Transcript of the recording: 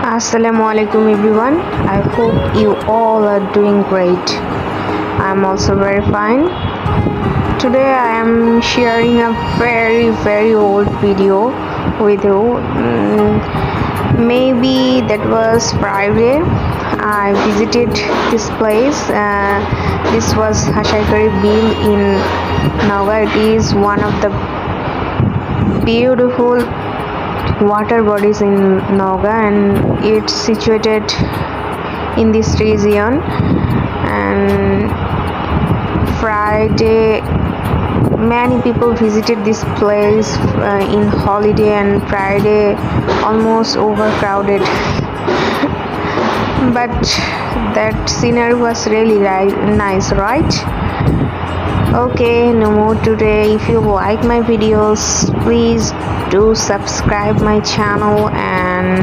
Assalamualaikum everyone. I hope you all are doing great. I'm also very fine. Today I am sharing a very old video with you. Maybe that was Friday. I visited this place. This was Hasaigari Bill in Naga. It is one of the beautiful water bodies in Naga, and it's situated in this region. And Friday many people visited this place in holiday, and Friday almost overcrowded. But that scenery was really nice, right? Okay, no more today. If you like my videos, please do subscribe my channel and